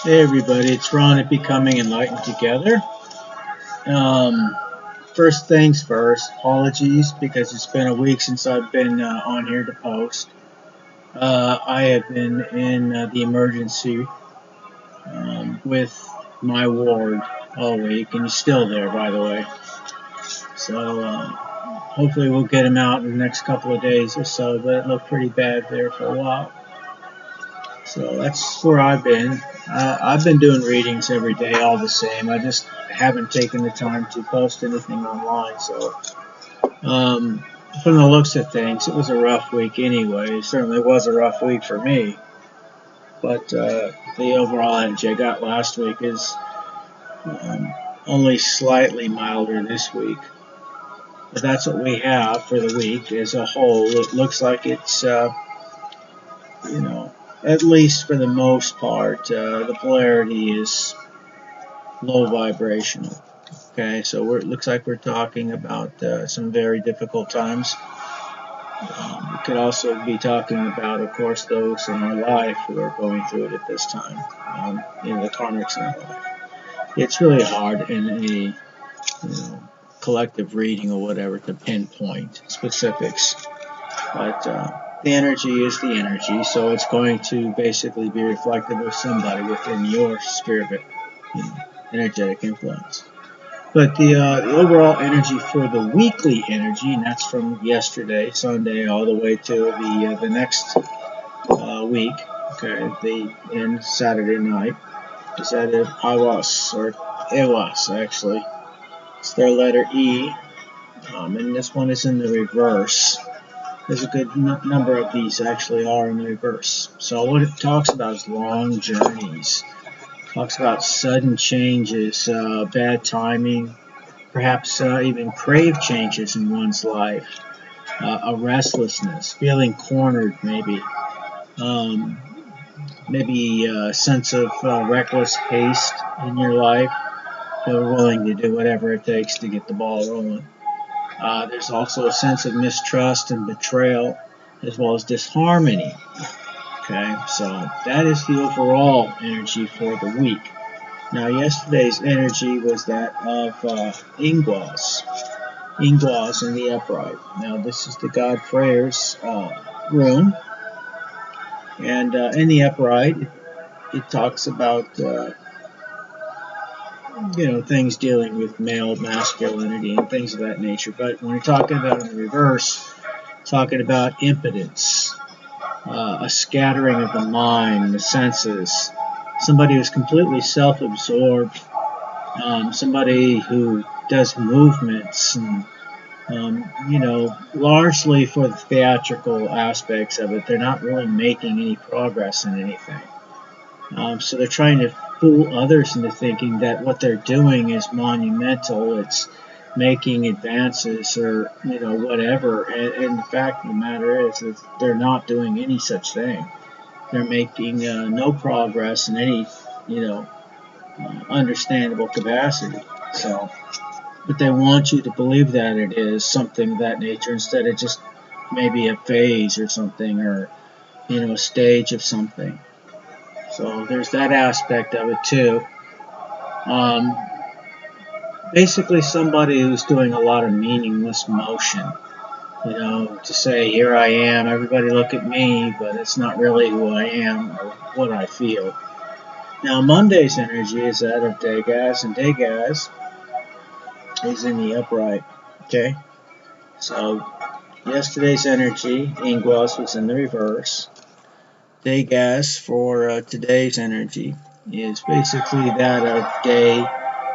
Hey everybody, it's Ron at Becoming Enlightened Together. Um, First things first, apologies because it's been a week since I've been on here to post. I have been in the emergency with my ward all week, and he's still there, by the way. So hopefully we'll get him out in the next couple of days or so, but it looked pretty bad there for a while. So that's where I've been. I've been doing readings every day, all the same. I just haven't taken the time to post anything online. So, from the looks of things, it was a rough week anyway. It certainly was a rough week for me. But the overall energy I got last week is um, only slightly milder this week. But that's what we have for the week as a whole. It looks like it's you know, at least for the most part, the polarity is low vibrational. Okay, so it looks like we're talking about some very difficult times. We could also be talking about, of course, those in our life who are going through it at this time, the karmics in our life. It's really hard in a collective reading or whatever to pinpoint specifics. But the energy is the energy, so it's going to basically be reflective of somebody within your sphere of energetic influence. But the overall energy for the weekly energy, and that's from yesterday, Sunday, all the way to the next week, okay, the end Saturday night, is at Awas, or Ewas actually. It's their letter E, and this one is in the reverse. There's a good number of these actually are in the reverse. So what it talks about is long journeys. It talks about sudden changes, bad timing, perhaps even grave changes in one's life, a restlessness, feeling cornered maybe, um, maybe a sense of reckless haste in your life. You're willing to do whatever it takes to get the ball rolling. There's also a sense of mistrust and betrayal, as well as disharmony. Okay, so that is the overall energy for the week. Now, yesterday's energy was that of Ingwas. Ingwas in the upright. Now, this is the God Prayers rune, and in the upright, it talks about things dealing with male masculinity and things of that nature. But when you're talking about in the reverse, talking about impotence, a scattering of the mind, the senses, somebody who's completely self-absorbed, somebody who does movements and largely for the theatrical aspects of it, they're not really making any progress in anything. So they're trying to fool others into thinking that what they're doing is monumental. It's making advances or whatever. And the fact of the matter is that they're not doing any such thing. They're making no progress in any understandable capacity. So, but they want you to believe that it is something of that nature instead of just maybe a phase or something, or a stage of something. So there's that aspect of it too. Um, Basically, somebody who's doing a lot of meaningless motion. To say, here I am, everybody look at me, but it's not really who I am or what I feel. Now, Monday's energy is that of Dagaz, and Dagaz is in the upright. Okay? So, yesterday's energy, Ingwas, was in the reverse. Dagaz for today's energy is basically that of day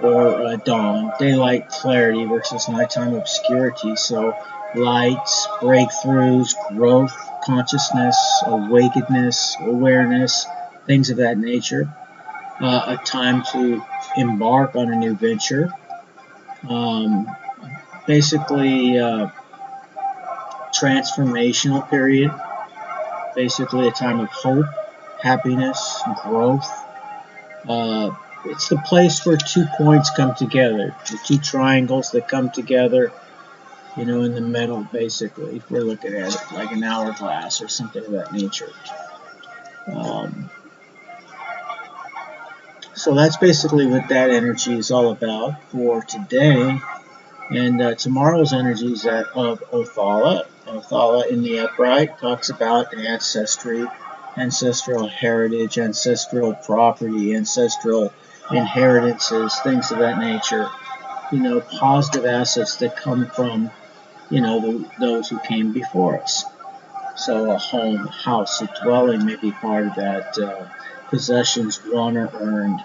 or dawn, daylight clarity versus nighttime obscurity. So lights, breakthroughs, growth, consciousness, awakeness, awareness, things of that nature. A time to embark on a new venture. Basically, transformational period. Basically, a time of hope, happiness, growth. It's the place where 2 points come together, the two triangles that come together, in the middle, basically, if we're looking at it like an hourglass or something of that nature. Um, So that's basically what that energy is all about for today. And tomorrow's energy is that of Othala. Othala in the upright talks about ancestry, ancestral heritage, ancestral property, ancestral inheritances, things of that nature. Positive assets that come from, those who came before us. So a home, a house, a dwelling may be part of that. Possessions won or earned.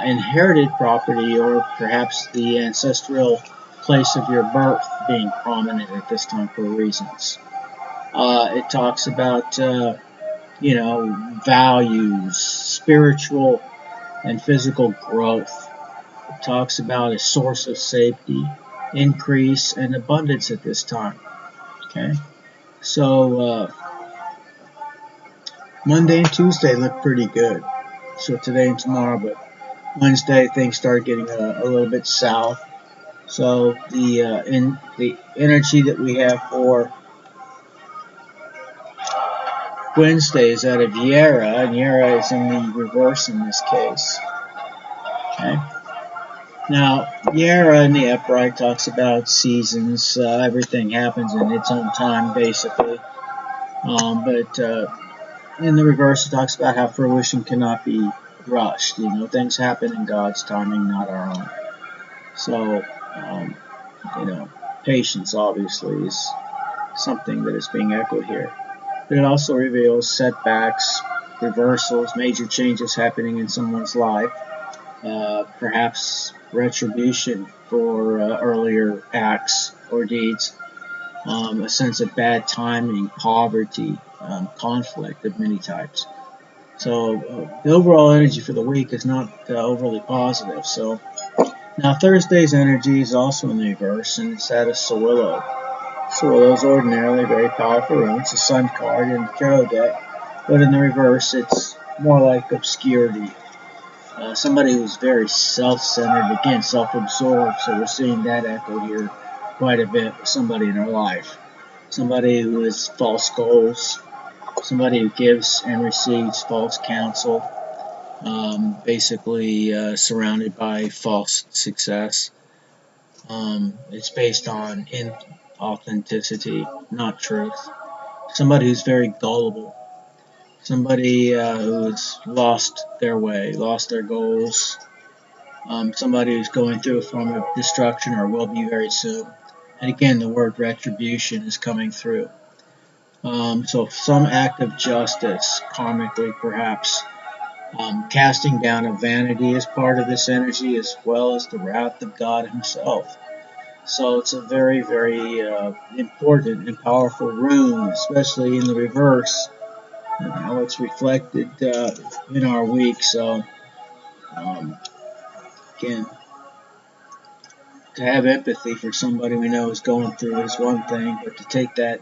Inherited property, or perhaps the ancestral place of your birth being prominent at this time for reasons. It talks about, values, spiritual and physical growth. It talks about a source of safety, increase, and abundance at this time. Okay, so Monday and Tuesday look pretty good. So today and tomorrow, but Wednesday things start getting a little bit south. So the energy that we have for Wednesday is out of Yera, and Yera is in the reverse in this case. Okay. Now, Yera in the upright talks about seasons. Everything happens in its own time, basically. But in the reverse, it talks about how fruition cannot be rushed. Things happen in God's timing, not our own. So, patience obviously is something that is being echoed here. But it also reveals setbacks, reversals, major changes happening in someone's life, perhaps retribution for earlier acts or deeds, a sense of bad timing, poverty, conflict of many types. So the overall energy for the week is not overly positive. So now Thursday's energy is also in the reverse, and it's that of Sowilo. Sowilo is ordinarily a very powerful rune. It's a sun card in the tarot deck, but in the reverse, it's more like obscurity. Somebody who's very self-centered, again, self-absorbed. So we're seeing that echo here quite a bit with somebody in our life. Somebody who has false goals, somebody who gives and receives false counsel, basically surrounded by false success. It's based on inauthenticity, not truth. Somebody who's very gullible. Somebody who's lost their way, lost their goals. Somebody who's going through a form of destruction or will be very soon. And again, the word retribution is coming through. So some act of justice, karmically perhaps. Casting down of vanity is part of this energy, as well as the wrath of God himself. So it's a very, very important and powerful rune, especially in the reverse, and how it's reflected in our week. So again, to have empathy for somebody we know is going through is one thing, but to take that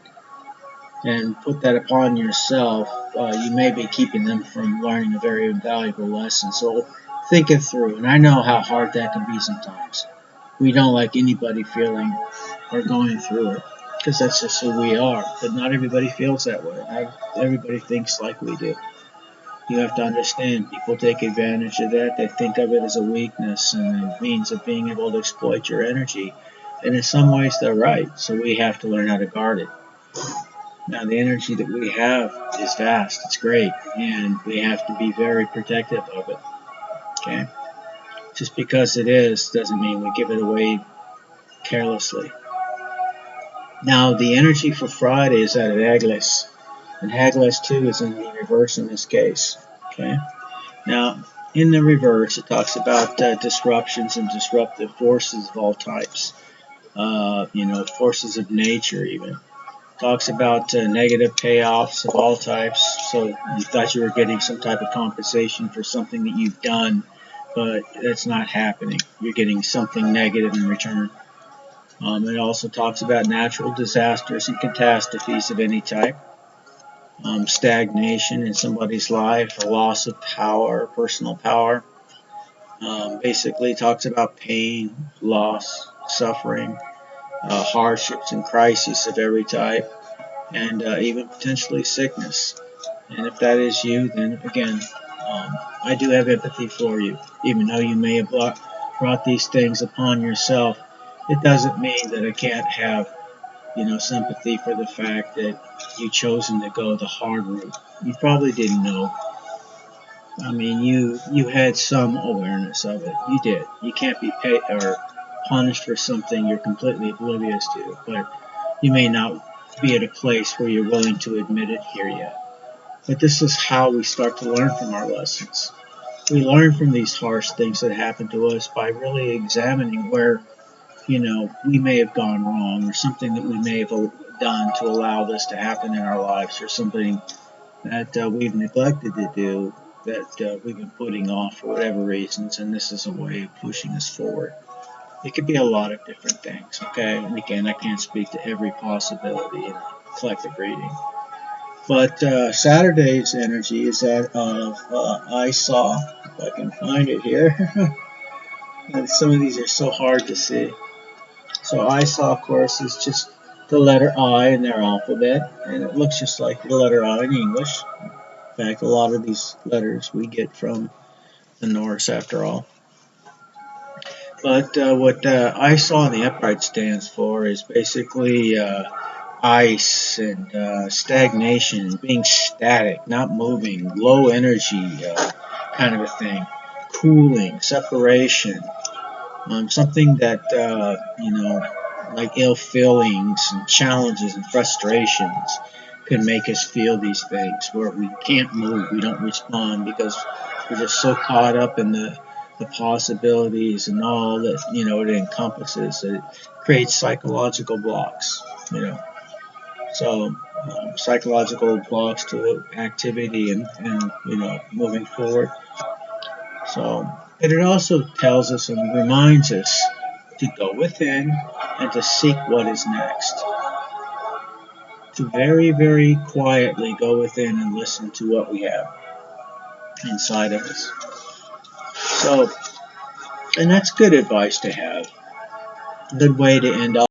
and put that upon yourself, you may be keeping them from learning a very valuable lesson. So think it through. And I know how hard that can be sometimes. We don't like anybody feeling or going through it, because that's just who we are. But not everybody feels that way. Not everybody thinks like we do. You have to understand, people take advantage of that. They think of it as a weakness and a means of being able to exploit your energy. And in some ways, they're right. So we have to learn how to guard it. Now, the energy that we have is vast. It's great. And we have to be very protective of it. Okay? Just because it is doesn't mean we give it away carelessly. Now, the energy for Friday is out of Agnes. And Agnes, too, is in the reverse in this case. Okay? Now, in the reverse, it talks about disruptions and disruptive forces of all types. Forces of nature, even. Talks about negative payoffs of all types. So you thought you were getting some type of compensation for something that you've done, but that's not happening. You're getting something negative in return. It also talks about natural disasters and catastrophes of any type. Stagnation in somebody's life, a loss of power, personal power. Basically talks about pain, loss, suffering, hardships and crises of every type, and even potentially sickness. And if that is you, then again, I do have empathy for you, even though you may have brought these things upon yourself. It doesn't mean that I can't have, sympathy for the fact that you chosen to go the hard route. You probably didn't know. I mean, you had some awareness of it. You did. You can't be paid or punished for something you're completely oblivious to, but you may not be at a place where you're willing to admit it here yet. But this is how we start to learn from our lessons. We learn from these harsh things that happen to us by really examining where, we may have gone wrong, or something that we may have done to allow this to happen in our lives, or something that we've neglected to do, that we've been putting off for whatever reasons, and this is a way of pushing us forward. It could be a lot of different things, okay? And again, I can't speak to every possibility in a collective reading. But Saturday's energy is that of I saw, if I can find it here. And some of these are so hard to see. So I saw, of course, is just the letter I in their alphabet, and it looks just like the letter I in English. In fact, a lot of these letters we get from the Norse, after all. But what I saw in the upright stands for is basically ice and stagnation, being static, not moving, low energy kind of a thing, cooling, separation, something that, like ill feelings and challenges and frustrations can make us feel these things where we can't move, we don't respond because we're just so caught up in the possibilities and all that, it encompasses. It creates psychological blocks. So psychological blocks to activity and moving forward. So, but it also tells us and reminds us to go within and to seek what is next. To very, very quietly go within and listen to what we have inside of us. So, and that's good advice to have. Good way to end off.